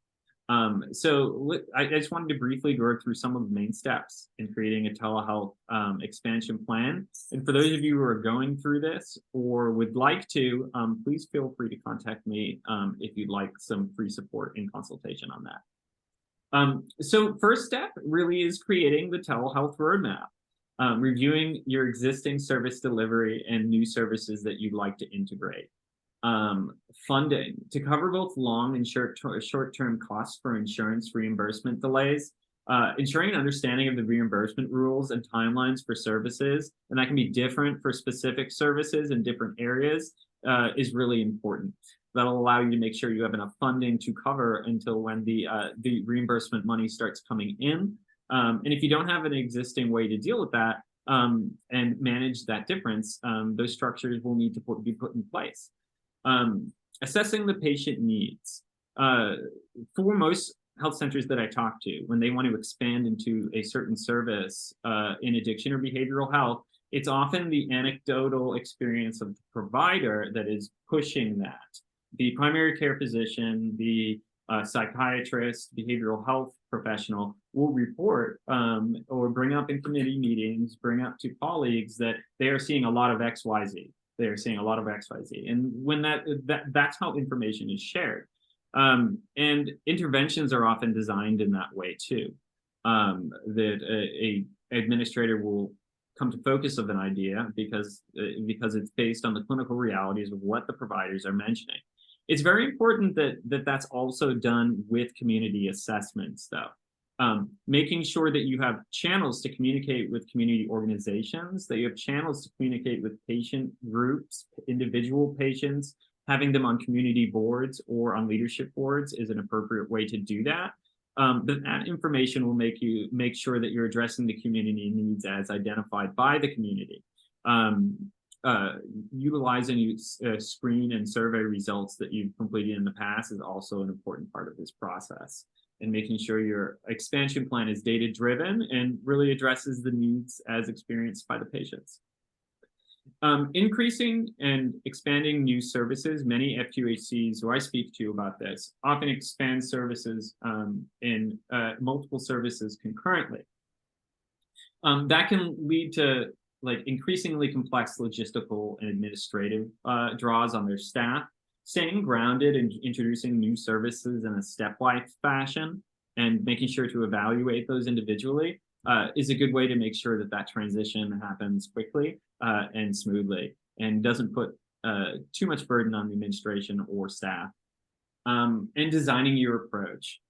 So I just wanted to briefly go through some of the main steps in creating a telehealth expansion plan. And for those of you who are going through this or would like to, please feel free to contact me if you'd like some free support and consultation on that. So first step really is creating the telehealth roadmap, reviewing your existing service delivery and new services that you'd like to integrate. Funding to cover both long and short-term costs for insurance reimbursement delays, ensuring an understanding of the reimbursement rules and timelines for services, and that can be different for specific services in different areas, is really important. That'll allow you to make sure you have enough funding to cover until when the reimbursement money starts coming in. And if you don't have an existing way to deal with that and manage that difference, those structures will need to be put in place. Assessing the patient needs. For most health centers that I talk to, when they want to expand into a certain service in addiction or behavioral health, it's often the anecdotal experience of the provider that is pushing that. The primary care physician, the psychiatrist, behavioral health professional will report or bring up in committee meetings, bring up to colleagues that they are seeing a lot of XYZ. They are seeing a lot of XYZ. And when that's how information is shared. And interventions are often designed in that way too. That a administrator will come to focus of an idea because it's based on the clinical realities of what the providers are mentioning. It's very important that that's also done with community assessments, though. Making sure that you have channels to communicate with community organizations, that you have channels to communicate with patient groups, individual patients, having them on community boards or on leadership boards is an appropriate way to do that. But that information will make sure that you're addressing the community needs as identified by the community. Utilizing screen and survey results that you've completed in the past is also an important part of this process. And making sure your expansion plan is data-driven and really addresses the needs as experienced by the patients. Increasing and expanding new services, many FQHCs who I speak to about this often expand services in multiple services concurrently. That can lead to like increasingly complex logistical and administrative draws on their staff. Staying grounded and introducing new services in a stepwise fashion and making sure to evaluate those individually is a good way to make sure that that transition happens quickly and smoothly and doesn't put too much burden on the administration or staff. And designing your approach.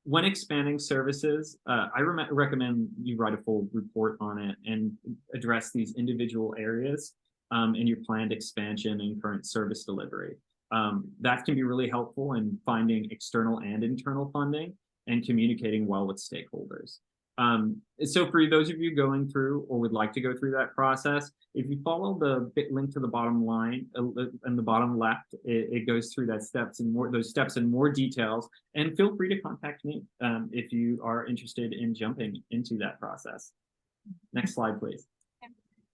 When expanding services, I recommend you write a full report on it and address these individual areas in your planned expansion and current service delivery. That can be really helpful in finding external and internal funding and communicating well with stakeholders. So for those of you going through or would like to go through that process, if you follow the link to the bottom line in the bottom left, it goes through those steps in more details. And feel free to contact me if you are interested in jumping into that process. Next slide, please.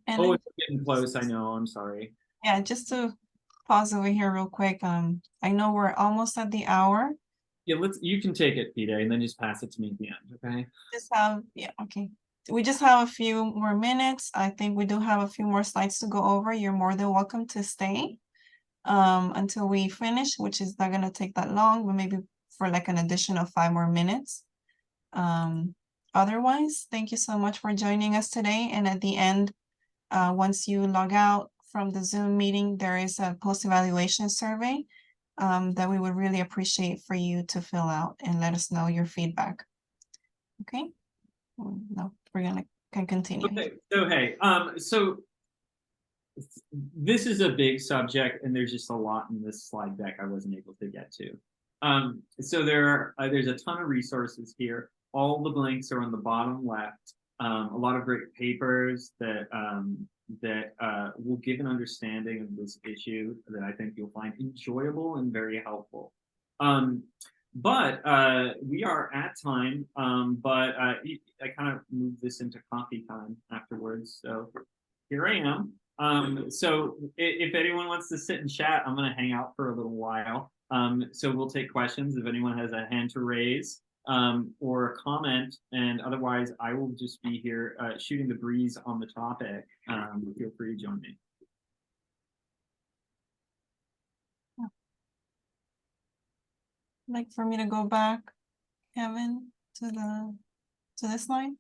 And oh, it's getting close. I know. I'm sorry. yeah, just to pause over here real quick. I know we're almost at the hour. Yeah, you can take it, Peter, and then just pass it to me at the end, okay? Okay. We just have a few more minutes. I think we do have a few more slides to go over. You're more than welcome to stay until we finish, which is not gonna take that long, but maybe for like an additional 5 more minutes. Otherwise, thank you so much for joining us today. And at the end, once you log out from the Zoom meeting, there is a post-evaluation survey that we would really appreciate for you to fill out and let us know your feedback. Okay, no, can continue. Okay, so hey, so this is a big subject and there's just a lot in this slide deck I wasn't able to get to. So there's a ton of resources here. All the links are on the bottom left. A lot of great papers that will give an understanding of this issue that I think you'll find enjoyable and very helpful. But we are at time, but I kind of moved this into coffee time afterwards. So here I am. So if anyone wants to sit and chat, I'm going to hang out for a little while. So we'll take questions if anyone has a hand to raise or a comment, and otherwise I will just be here shooting the breeze on the topic. Feel free to join me. Like for me to go back, Kevin, to this slide?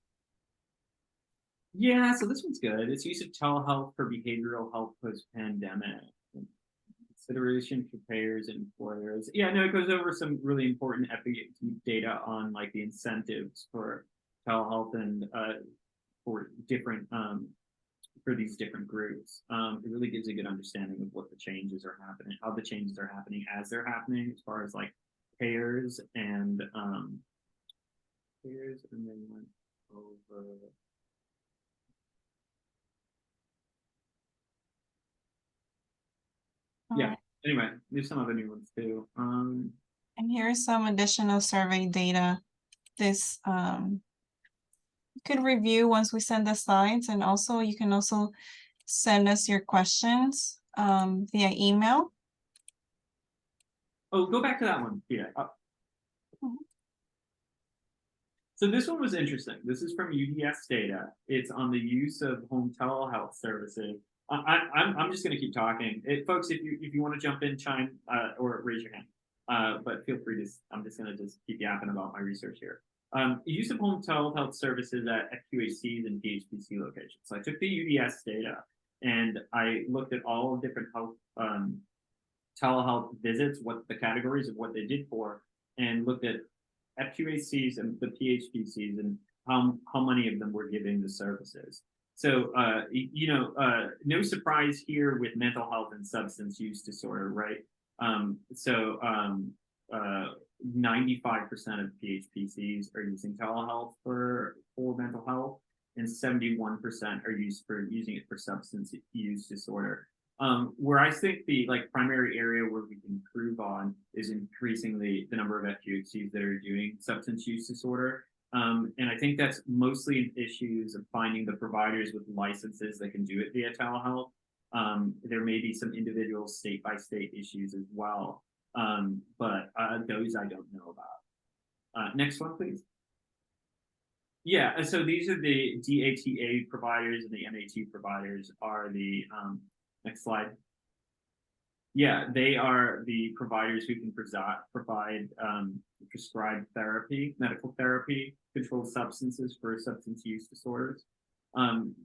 Yeah, so this one's good. It's use of telehealth for behavioral health post-pandemic. Consideration for payers and employers. Yeah, no, it goes over some really important data on like the incentives for telehealth and for different for these different groups. It really gives a good understanding of what the changes are happening, how the changes are happening as they're happening, as far as like payers and then went over. Yeah. Anyway, there's some other new ones too. And here's some additional survey data. This you could review once we send the slides, and also you can also send us your questions via email. Oh, go back to that one. Yeah. So this one was interesting. This is from UDS data. It's on the use of home telehealth services. I'm just going to keep talking. Folks, if you want to jump in, chime or raise your hand. But feel free to. I'm just going to just keep yapping about my research here. Use of home telehealth services at FQHCs and PHPC locations. So I took the UDS data and I looked at all different health telehealth visits, what the categories of what they did for, and looked at FQHCs and the PHPCs and how many of them were giving the services. So, no surprise here with mental health and substance use disorder, right? 95% of PHPCs are using telehealth for mental health, and 71% are using it for substance use disorder. Where I think the primary area where we can improve on is increasing the number of FQHCs that are doing substance use disorder. And I think that's mostly issues of finding the providers with licenses that can do it via telehealth. There may be some individual state-by-state issues as well, but those I don't know about. Next one, please. Yeah, so these are the DATA providers, and the MAT providers are the next slide. Yeah, they are the providers who can provide prescribed therapy, medical therapy, controlled substances for substance use disorders. And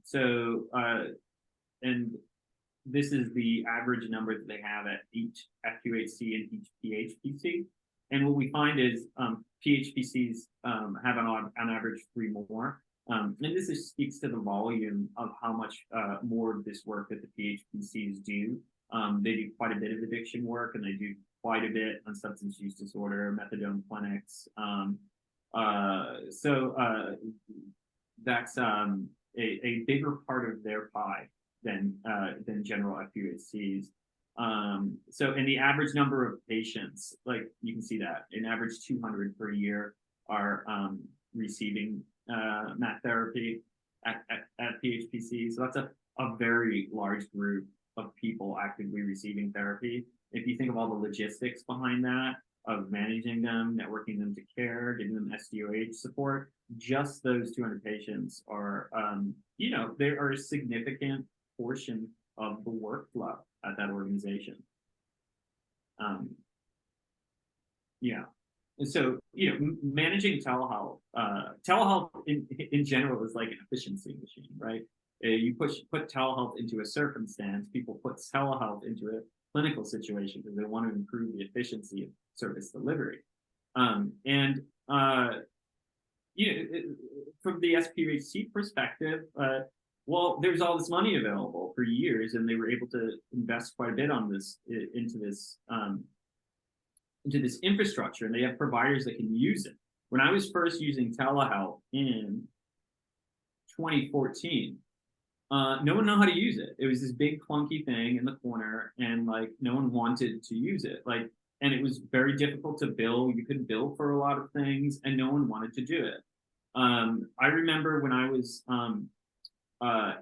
this is the average number that they have at each FQHC and each PHPC. And what we find is PHPCs have on average 3 more. And this just speaks to the volume of how much more of this work that the PHPCs do. They do quite a bit of addiction work, and they do quite a bit on substance use disorder, methadone clinics. That's a bigger part of their pie than general FQHCs. And the average number of patients, like you can see that, an average 200 per year are receiving MAT therapy at PHPC. So that's a very large group of people actively receiving therapy. If you think of all the logistics behind that, of managing them, networking them to care, giving them SDOH support, just those 200 patients are, they are a significant portion of the workflow at that organization. And so, managing telehealth, in general is like an efficiency machine, right? You put telehealth into a circumstance, people put telehealth into a clinical situation because they want to improve the efficiency of service delivery. From the SPHC perspective, there's all this money available for years, and they were able to invest quite a bit on this into this infrastructure, and they have providers that can use it. When I was first using telehealth in 2014, no one knew how to use it. It was this big clunky thing in the corner, and no one wanted to use it. And it was very difficult to bill. You couldn't bill for a lot of things, and no one wanted to do it. I remember when I was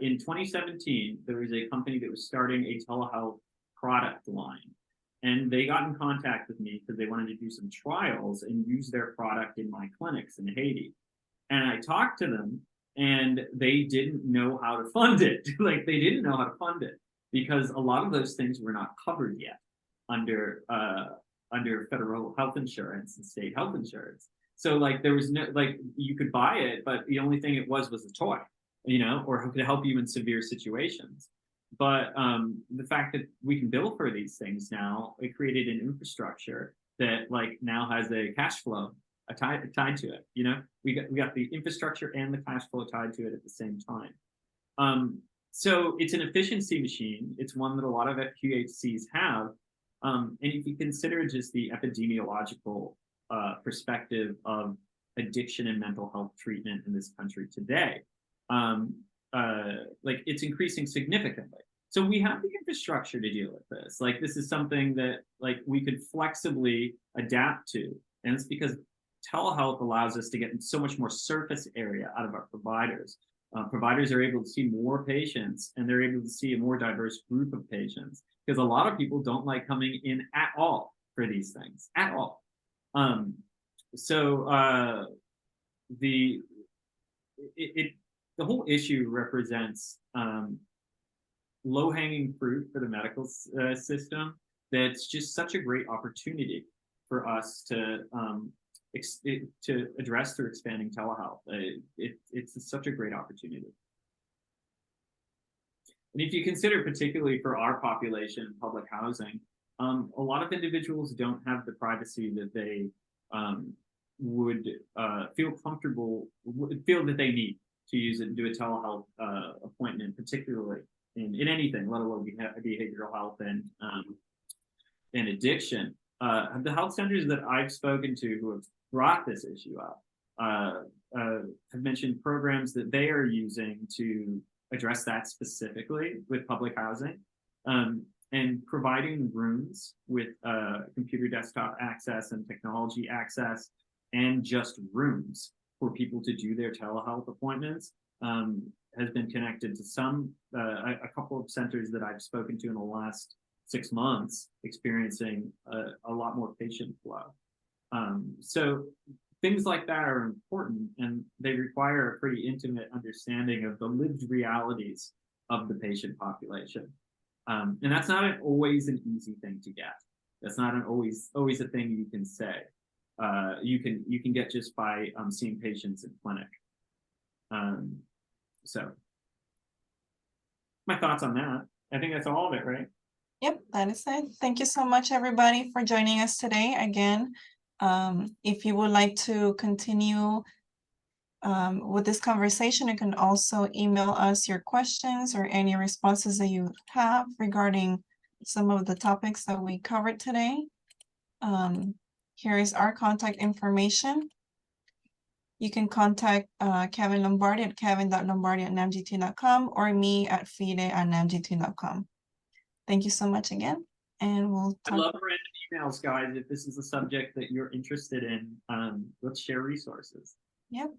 in 2017, there was a company that was starting a telehealth product line. And they got in contact with me because they wanted to do some trials and use their product in my clinics in Haiti. And I talked to them, and they didn't know how to fund it. They didn't know how to fund it because a lot of those things were not covered yet under federal health insurance and state health insurance. So there was no, you could buy it, but the only thing it was a toy, or could help you in severe situations. But the fact that we can bill for these things now, it created an infrastructure that now has a cash flow tied to it. We got the infrastructure and the cash flow tied to it at the same time. So it's an efficiency machine. It's one that a lot of FQHCs have. And if you consider just the epidemiological perspective of addiction and mental health treatment in this country today, it's increasing significantly. So we have the infrastructure to deal with this. This is something that like we could flexibly adapt to. And it's because telehealth allows us to get so much more surface area out of our providers. Providers are able to see more patients, and they're able to see a more diverse group of patients, because a lot of people don't like coming in at all for these things at all. The whole issue represents low-hanging fruit for the medical system. That's just such a great opportunity for us to address through expanding telehealth. It's such a great opportunity. And if you consider, particularly for our population, public housing, a lot of individuals don't have the privacy that they would feel that they need to use it and do a telehealth appointment, particularly in anything, let alone behavioral health and addiction. The health centers that I've spoken to who have brought this issue up have mentioned programs that they are using to address that specifically with public housing, and providing rooms with computer desktop access and technology access, and just rooms for people to do their telehealth appointments, has been connected to a couple of centers that I've spoken to in the last 6 months, experiencing a lot more patient flow. So things like that are important, and they require a pretty intimate understanding of the lived realities of the patient population. And that's not always an easy thing to get. That's not always a thing you can say. You can get just by seeing patients in clinic. So my thoughts on that. I think that's all of it, right? Yep, that is it. Thank you so much, everybody, for joining us today. Again, if you would like to continue with this conversation, you can also email us your questions or any responses that you have regarding some of the topics that we covered today. Here is our contact information. You can contact Kevin Lombardi at kevin.lombardi@namgt.com or me at fide@namgt.com. Thank you so much again, and we'll talk. I love random emails, guys. If this is a subject that you're interested in, let's share resources. Yep.